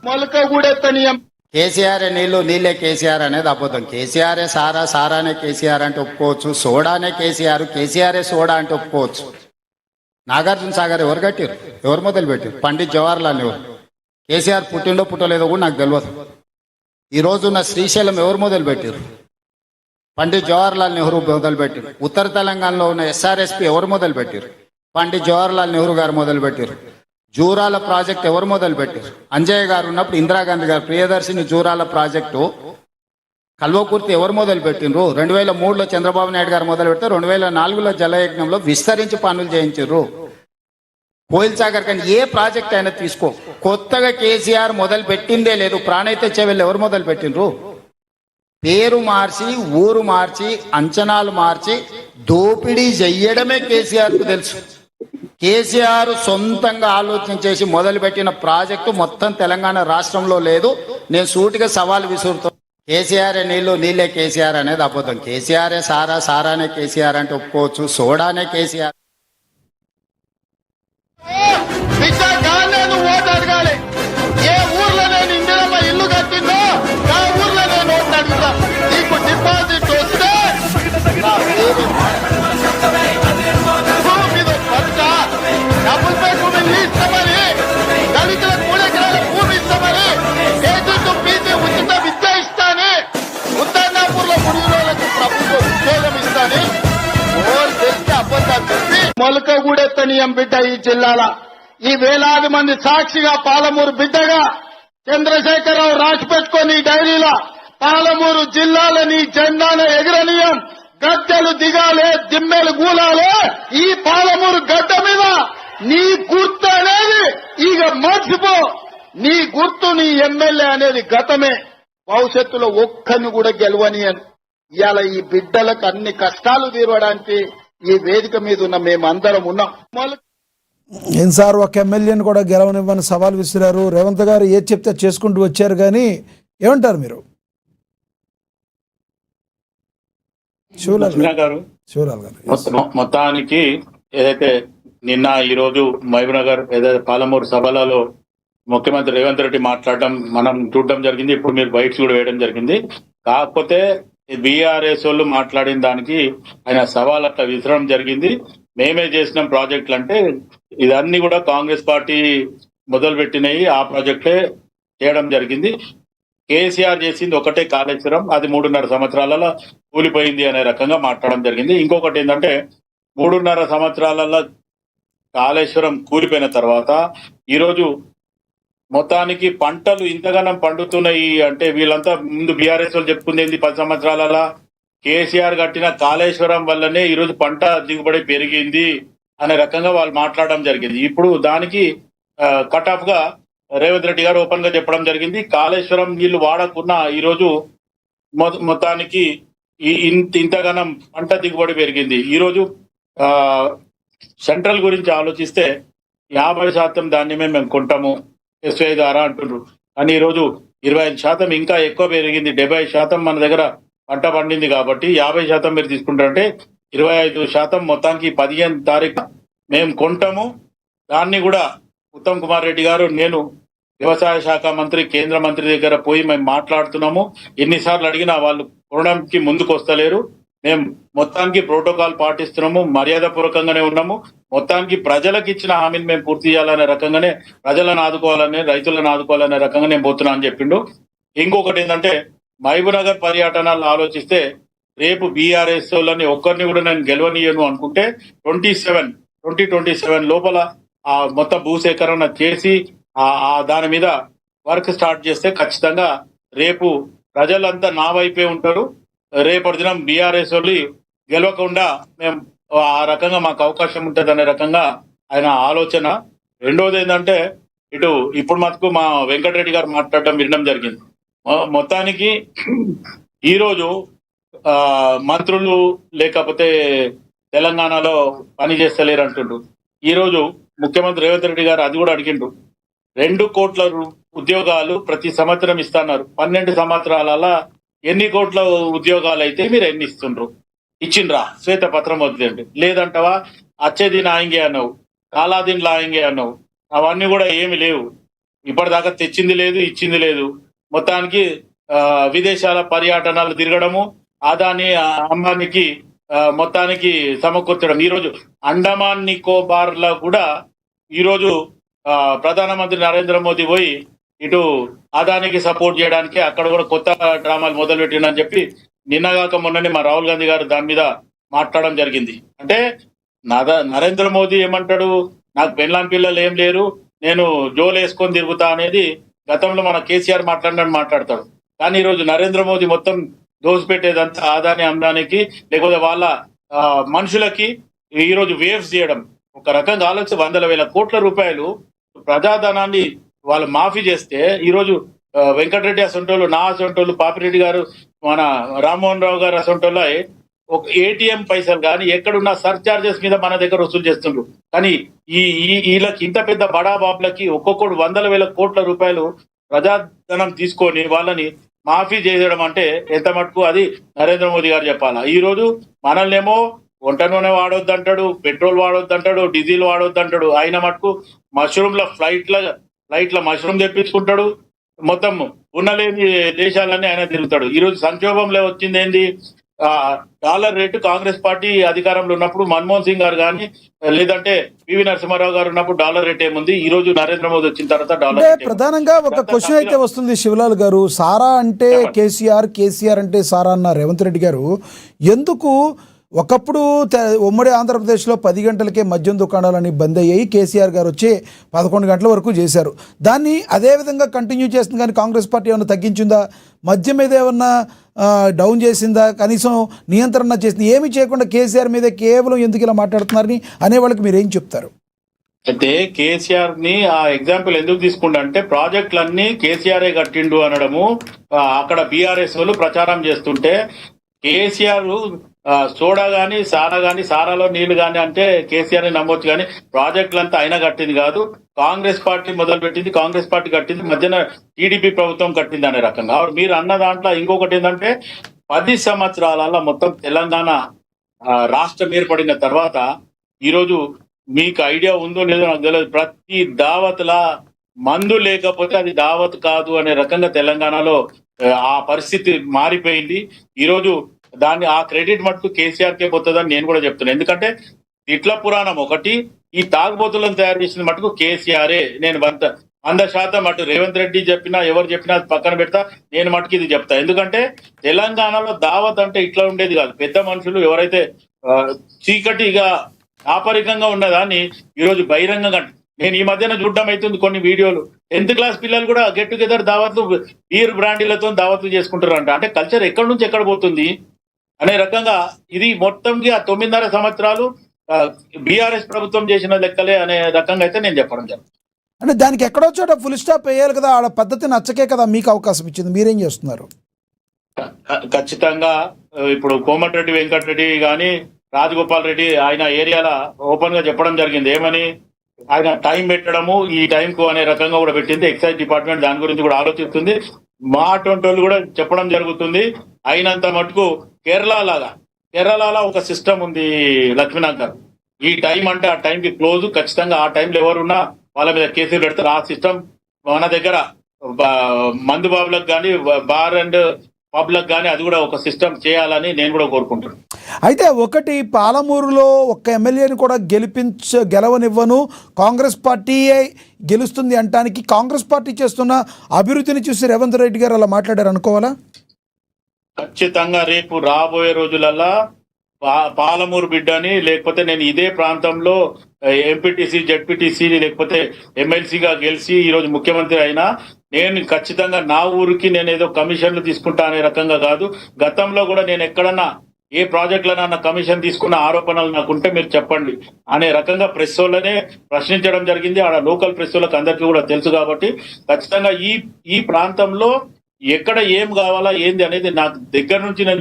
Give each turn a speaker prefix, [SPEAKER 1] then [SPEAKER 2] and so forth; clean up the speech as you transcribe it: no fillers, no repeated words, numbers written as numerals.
[SPEAKER 1] మొలక కూడెత్తనీయం.
[SPEAKER 2] కేసీఆర్ నీళ్లు నీళ్ళే కేసీఆర్ అనేది అబద్ధం. కేసీఆరే సారా, సారానే కేసీఆర్ అంటే ఒప్పుకోవచ్చు. సోడానే కేసీఆర్, కేసీఆరే సోడా అంటే ఒప్పుకోవచ్చు. నాగార్జున సాగర్ ఎవరు కట్టారు? ఎవరు మొదలు పెట్టారు? పండిత్ జవహర్లాల్ నెహ్రూ. కేసీఆర్ పుట్టిండో పుట్టలేదో కూడా నాకు తెలియదు. ఈ రోజున్న శ్రీశైలం ఎవరు మొదలు పెట్టారు? పండిత్ జవహర్లాల్ నెహ్రూ మొదలు పెట్టారు. ఉత్తర తెలంగాణలో ఉన్న ఎస్ఆర్ఎస్పి ఎవరు మొదలు పెట్టారు? పండిత్ జవహర్లాల్ నెహ్రూ గారు మొదలు పెట్టారు. జూరాల ప్రాజెక్ట్ ఎవరు మొదలు పెట్టారు? అంజయ్య గారు ఉన్నప్పుడు ఇందిరాగాంధీ గారు ప్రియదర్శిని జూరాల ప్రాజెక్టు కల్వకుర్తి ఎవరు మొదలు పెట్టిండ్రు? 2003లో చంద్రబాబు నాయుడు గారు మొదలు పెడితే 2004లో జలయజ్ఞంలో విస్తరించి పనులు చేయించారు. కోయిల్ సాగర్ కానీ ఏ ప్రాజెక్ట్ అయినా తీసుకో, కొత్తగా కేసీఆర్ మొదలు పెట్టిందే లేదు. ప్రాణైతే చెవెళ్ళు ఎవరు మొదలు పెట్టిండ్రు? పేరు మార్చి, ఊరు మార్చి, అంచనాలు మార్చి దోపిడీ చెయ్యడమే కేసీఆర్కు తెలుసు. కేసీఆర్ సొంతంగా ఆలోచన చేసి మొదలుపెట్టిన ప్రాజెక్టు మొత్తం తెలంగాణ రాష్ట్రంలో లేదు. నేను సూటిగా సవాల్ విసురుతాను. కేసీఆర్ నీళ్లు నీళ్ళే కేసీఆర్ అనేది అబద్ధం. కేసీఆరే సారా, సారానే కేసీఆర్ అంటే ఒప్పుకోవచ్చు. సోడానే కేసీఆర్.
[SPEAKER 1] ఓటు అడగాలి. ఏ ఊర్లో నేను ఇందిరమ్మ ఇల్లు కట్టిందో ఆ ఊర్లో నేను ఓటు అడుగుతా. నీకు డిపాజిట్ వస్తే డబుల్ బెడ్రూమ్ ఇస్తామని, దళితులకు 3 ఎకరాల భూమి ఇస్తామని, ఏజెంట్ పీజీ ఉచిత విద్య ఇస్తాని, ఉత్తర్నాపూర్ లో 3 రోజులకు ప్రభుత్వ ఉద్యోగం ఇస్తాని ఓరు తెలిసి అబద్ధాలు చెప్పి మొలక కూడెత్తనీయం బిడ్డ ఈ జిల్లాల. ఈ వేలాది మంది సాక్షిగా పాలమూరు బిడ్డగా చంద్రశేఖరరావు రాసి పెట్టుకొని డైరీలో పాలమూరు జిల్లాలని జెండాను ఎగరనీయం, గద్దెలు దిగాలే, దిమ్మెలు గూలాలే. ఈ పాలమూరు గడ్డ మీద నీ గుర్తు అనేది ఇక మర్చిపో. నీ గుర్తు, నీ ఎమ్మెల్యే అనేది గతమే. భవిష్యత్తులో ఒక్కరిని కూడా గెలవని అని ఇవాళ ఈ బిడ్డలకు అన్ని కష్టాలు తీరవడానికి ఈ వేదిక మీద ఉన్న మేమందరం ఉన్నాం.
[SPEAKER 3] ఏం సార్, ఒక ఎమ్మెల్యేని కూడా గెలవనివ్వని సవాల్ విసిరారు. రేవంత్ గారు ఏది చెప్తే చేసుకుంటూ వచ్చారు, కానీ ఏమంటారు మీరు?
[SPEAKER 4] శివలాల్ గారు మొత్తానికి ఏదైతే నిన్న ఈరోజు మహబూబ్నగర్ ఏదైతే పాలమూరు సభలలో ముఖ్యమంత్రి రేవంత్ రెడ్డి మాట్లాడడం మనం చూడడం జరిగింది. ఇప్పుడు మీరు బయట కూడా వేయడం జరిగింది. కాకపోతే బీఆర్ఎస్ వాళ్ళు మాట్లాడిన దానికి ఆయన సవాల్ అట్లా విసరడం జరిగింది. మేమే చేసిన ప్రాజెక్టులు అంటే ఇదన్నీ కూడా కాంగ్రెస్ పార్టీ మొదలు పెట్టినవి, ఆ ప్రాజెక్టులే చేయడం జరిగింది. కేసీఆర్ చేసింది ఒకటే కాళేశ్వరం, అది 3.5 సంవత్సరాలలో కూలిపోయింది అనే రకంగా మాట్లాడడం జరిగింది. ఇంకొకటి ఏంటంటే 3.5 సంవత్సరాలలో కాళేశ్వరం కూలిపోయిన తర్వాత ఈరోజు మొత్తానికి పంటలు ఇంతగానం పండుతున్నాయి అంటే వీళ్ళంతా ముందు బీఆర్ఎస్ వాళ్ళు చెప్పుకుంది 10 సంవత్సరాలలో కేసీఆర్ కట్టిన కాళేశ్వరం వల్లనే ఈరోజు పంట దిగుబడి పెరిగింది అనే రకంగా వాళ్ళు మాట్లాడడం జరిగింది. ఇప్పుడు దానికి కట్ ఆఫ్ గా రేవంత్ రెడ్డి గారు ఓపెన్ గా చెప్పడం జరిగింది. కాళేశ్వరం నీళ్లు వాడకున్నా ఈరోజు మొత్తానికి ఇంతగానం పంట దిగుబడి పెరిగింది. ఈరోజు సెంట్రల్ గురించి ఆలోచిస్తే 50% ధాన్యమే మేము కొంటాము ఎస్ఐ ద్వారా అంటున్నారు. కానీ ఈరోజు 25% ఇంకా ఎక్కువ పెరిగింది. 70% మన దగ్గర పంట పండింది కాబట్టి 50% మీరు తీసుకుంటారంటే 25% మొత్తానికి 15 తారీఖు మేము కొంటాము. దాన్ని కూడా ఉత్తమ్ కుమార్ రెడ్డి గారు, నేను వ్యవసాయ శాఖ మంత్రి, కేంద్ర మంత్రి దగ్గర పోయి మేము మాట్లాడుతున్నాము. ఎన్నిసార్లు అడిగినా వాళ్ళు కొనడానికి ముందుకు వస్తలేరు. మేము మొత్తానికి ప్రోటోకాల్ పాటిస్తున్నాము, మర్యాద పూర్వకంగానే ఉన్నాము. మొత్తానికి ప్రజలకు ఇచ్చిన హామీని మేము పూర్తి చేయాలనే రకంగానే, ప్రజలను ఆదుకోవాలని, రైతులను ఆదుకోవాలనే రకంగా నేను పోతున్నా అని చెప్పిండు. ఇంకొకటి ఏంటంటే మహబూబ్నగర్ పర్యటనలు ఆలోచిస్తే రేపు బీఆర్ఎస్ వాళ్ళని ఒక్కరిని కూడా నేను గెలవనీయను అనుకుంటే 2027 లోపల ఆ మొత్తం భూసేకరణ చేసి దాని మీద వర్క్ స్టార్ట్ చేస్తే ఖచ్చితంగా రేపు ప్రజలంతా నా వైపే ఉంటారు. రేపటి దినం బీఆర్ఎస్ వాళ్ళు గెలవకుండా మేము ఆ రకంగా మాకు అవకాశం ఉంటుంది అనే రకంగా ఆయన ఆలోచన. రెండోది ఏంటంటే ఇప్పుడు మటుకు మా వెంకటరెడ్డి గారు మాట్లాడడం వినడం జరిగింది. మొత్తానికి ఈరోజు మంత్రులు లేకపోతే తెలంగాణలో పని చేస్తలేరు అంటుండ్రు. ఈరోజు ముఖ్యమంత్రి రేవంత్ రెడ్డి గారు అది కూడా అడిగిండ్రు. 2 కోట్ల ఉద్యోగాలు ప్రతి సంవత్సరం ఇస్తున్నారు. 12 సంవత్సరాల ఎన్ని కోట్ల ఉద్యోగాలు అయితే మీరు ఎన్ని ఇస్తుండ్రు? ఇచ్చిండ్రా? శ్వేతపత్రం వద్దండి. లేదంటవా అచ్చేదిన్ ఆయంగే అన్నావు, కాలాదిన్ లాయంగే అన్నావు. అవన్నీ కూడా ఏమి లేవు. ఇప్పటిదాకా తెచ్చింది లేదు, ఇచ్చింది లేదు. మొత్తానికి విదేశాల పర్యటనలు తిరగడము, అదాని అంబానీకి మొత్తానికి సమకూర్చడం. ఈరోజు అండమాన్ నికోబార్లో కూడా ఈరోజు ప్రధానమంత్రి నరేంద్ర మోదీ పోయి ఇటు అదానికి సపోర్ట్ చేయడానికి అక్కడ కూడా కొత్త డ్రామాలు మొదలు పెట్టిండని చెప్పి నిన్నగాక మొన్ననే మా రాహుల్ గాంధీ గారు దాని మీద మాట్లాడడం జరిగింది. అంటే నరేంద్ర మోదీ ఏమంటాడు, నాకు పెళ్ళాం పిల్లలు ఏం లేరు, నేను జోలు వేసుకొని తిరుగుతా అనేది గతంలో మన కేసీఆర్ మాట్లాడతాడు. కానీ ఈరోజు నరేంద్ర మోదీ మొత్తం దోసిపెట్టేదంతా అదాని అంబానీకి, లేకపోతే వాళ్ళ మనుషులకి ఈరోజు వేవ్స్ చేయడం. ఒక రకంగా ఆలోచన 100,000 కోట్ల రూపాయలు ప్రజాధనాన్ని వాళ్ళు మాఫీ చేస్తే ఈరోజు వెంకటరెడ్డి అసొంటోళ్ళు, నా అసొంటోళ్ళు, పాపిరెడ్డి గారు, మన రామ్మోహన్ రావు గారు అసొంటోళ్ళ ఒక ఏటీఎం పైసలు కానీ ఎక్కడున్న సర్చార్జెస్ మీద మన దగ్గర వసూలు చేస్తుండ్రు. కానీ వీళ్ళకి ఇంత పెద్ద బడా బాబులకి ఒక్కొక్కడు 100,000 కోట్ల రూపాయలు ప్రజాధనం తీసుకొని వాళ్ళని మాఫీ చేయడం అంటే ఎంత మటుకు అది నరేంద్ర మోదీ గారు చెప్పాలా. ఈ రోజు మనల్నేమో వంట నూనె వాడొద్దంటాడు, పెట్రోల్ వాడొద్దంటాడు, డీజిల్ వాడొద్దంటాడు. ఆయన మటుకు ఫ్లైట్ల మష్రూమ్ తెప్పించుకుంటాడు. మొత్తం ఉన్నలేని దేశాలన్నీ ఆయన తిరుగుతాడు. ఈ రోజు సంక్షోభంలో వచ్చింది ఏంది, డాలర్ రేటు కాంగ్రెస్ పార్టీ అధికారంలో ఉన్నప్పుడు మన్మోహన్ సింగ్ గారు కానీ లేదంటే పివి నరసింహారావు గారు ఉన్నప్పుడు డాలర్ రేట్ ఏముంది, ఈ రోజు నరేంద్ర మోదీ వచ్చిన తర్వాత డాలర్.
[SPEAKER 3] ప్రధానంగా ఒక క్వశ్చన్ అయితే వస్తుంది శివలాల్ గారు, సారా అంటే కేసీఆర్, కేసీఆర్ అంటే సారా అన్న రేవంత్ రెడ్డి గారు ఎందుకు ఒకప్పుడు ఉమ్మడి ఆంధ్రప్రదేశ్లో 10 గంటలకే మద్యం దుకాణాలని బంద్ అయ్యాయి, కేసీఆర్ గారు వచ్చి 11 గంటల వరకు చేశారు, దాన్ని అదేవిధంగా కంటిన్యూ చేస్తుంది. కానీ కాంగ్రెస్ పార్టీ ఏమైనా తగ్గించిందా, మద్యం మీద ఏమన్నా డౌన్ చేసిందా, కనీసం నియంత్రణ చేసింది? ఏమి చేయకుండా కేసీఆర్ మీద కేవలం ఎందుకు ఇలా మాట్లాడుతున్నారని అనేవాళ్ళకి మీరు ఏం చెప్తారు?
[SPEAKER 4] అయితే కేసీఆర్ ని ఆ ఎగ్జాంపుల్ ఎందుకు తీసుకుంటా అంటే ప్రాజెక్టులన్నీ కేసీఆర్ కట్టిండు అనడము, అక్కడ బీఆర్ఎస్ వాళ్ళు ప్రచారం చేస్తుంటే కేసీఆర్ సోడా గానీ సారా గానీ, సారాలో నీళ్లు గానీ అంటే కేసీఆర్ ని నమ్మొచ్చు, కానీ ప్రాజెక్టులంతా అయినా కట్టింది కాదు, కాంగ్రెస్ పార్టీ మొదలు పెట్టింది, కాంగ్రెస్ పార్టీ కట్టింది, మధ్యన టీడీపీ ప్రభుత్వం కట్టింది అనే రకంగా. మీరు అన్న దాంట్లో ఇంకొకటి ఏంటంటే 10 సంవత్సరాల మొత్తం తెలంగాణ రాష్ట్రం ఏర్పడిన తర్వాత ఈరోజు మీకు ఐడియా ఉందో లేదో నాకు తెలియదు, ప్రతి దావత్లా మందు లేకపోతే అది దావత్ కాదు అనే రకంగా తెలంగాణలో ఆ పరిస్థితి మారిపోయింది. ఈరోజు దాన్ని ఆ క్రెడిట్ మటుకు కేసీఆర్ కే పోతుందని నేను కూడా చెప్తున్నాను. ఎందుకంటే ఇట్ల పురాణం ఒకటి, ఈ తాగుబోతులను తయారు చేసిన మటుకు కేసీఆరే. నేను 100% అటు రేవంత్ రెడ్డి చెప్పినా ఎవరు చెప్పినా పక్కన పెడతా, నేను మటుకు ఇది చెప్తా. ఎందుకంటే తెలంగాణలో దావత్ అంటే ఇట్లా ఉండేది కాదు. పెద్ద మనుషులు ఎవరైతే చీకటిగా ఆపరికంగా ఉన్నదాన్ని ఈరోజు బహిరంగంగా, నేను ఈ మధ్యన చూడడం అవుతుంది కొన్ని వీడియోలు, 10th క్లాస్ పిల్లలు కూడా గెట్ టుగెదర్ దావత్లు బీర్ బ్రాండీలతో దావత్లు చేసుకుంటారు అంటే కల్చర్ ఎక్కడి నుంచి ఎక్కడ పోతుంది అనే రకంగా ఇది మొత్తంకి ఆ 9.5 సంవత్సరాలు బీఆర్ఎస్ ప్రభుత్వం చేసిన లెక్కలే అనే రకంగా అయితే నేను చెప్పడం జరుగుతుంది.
[SPEAKER 3] అంటే దానికి ఎక్కడో చోట ఫుల్ స్టాప్ వేయాలి కదా, ఆ పద్ధతి నచ్చకే కదా మీకు అవకాశం ఇచ్చింది, మీరేం చేస్తున్నారు?
[SPEAKER 4] ఖచ్చితంగా ఇప్పుడు కోమటిరెడ్డి వెంకటరెడ్డి కానీ రాజగోపాల్ రెడ్డి ఆయన ఏరియాల ఓపెన్ గా చెప్పడం జరిగింది. ఏమని, ఆయన టైం పెట్టడము ఈ టైంకు అనే రకంగా కూడా పెట్టింది. ఎక్సైజ్ డిపార్ట్మెంట్ దాని గురించి కూడా ఆలోచిస్తుంది. మా అటువంటి వాళ్ళు కూడా చెప్పడం జరుగుతుంది. అయినంత మటుకు కేరళలో ఒక సిస్టమ్ ఉంది లక్ష్మీనాథ్ గారు, ఈ టైం అంటే ఆ టైంకి క్లోజ్, ఖచ్చితంగా ఆ టైంలో ఎవరున్నా వాళ్ళ మీద కేసులు పెడతారు. ఆ సిస్టమ్ మన దగ్గర మందు బాబులకు కానీ బార్ అండ్ పబ్లకు కానీ అది కూడా ఒక సిస్టమ్ చేయాలని నేను కూడా కోరుకుంటున్నాను.
[SPEAKER 3] అయితే ఒకటి, పాలమూరులో ఒక్క ఎమ్మెల్యేని కూడా గెలవనివ్వను, కాంగ్రెస్ పార్టీయే గెలుస్తుంది అంటానికి కాంగ్రెస్ పార్టీ చేస్తున్న అభివృద్ధిని చూసి రేవంత్ రెడ్డి గారు అలా మాట్లాడారు అనుకోవాలా?
[SPEAKER 4] ఖచ్చితంగా రేపు రాబోయే రోజులల్లా పాలమూరు బిడ్డని, లేకపోతే నేను ఇదే ప్రాంతంలో ఎంపీటీసీ, జెడ్పీటీసీ లేకపోతే ఎమ్మెల్సీగా గెలిచి ఈరోజు ముఖ్యమంత్రి అయినా నేను ఖచ్చితంగా నా ఊరికి నేను ఏదో కమిషన్లు తీసుకుంటా అనే రకంగా కాదు. గతంలో కూడా నేను ఎక్కడన్నా ఏ ప్రాజెక్టులన్నా కమిషన్ తీసుకున్న ఆరోపణలు నాకుంటే మీరు చెప్పండి అనే రకంగా ప్రెస్ వాళ్ళనే ప్రశ్నించడం జరిగింది. ఆడ లోకల్ ప్రెస్ వాళ్ళకి అందరికీ కూడా తెలుసు. కాబట్టి ఖచ్చితంగా ఈ ప్రాంతంలో ఎక్కడ ఏం కావాలా ఏంది అనేది నాకు దగ్గర నుంచి నేను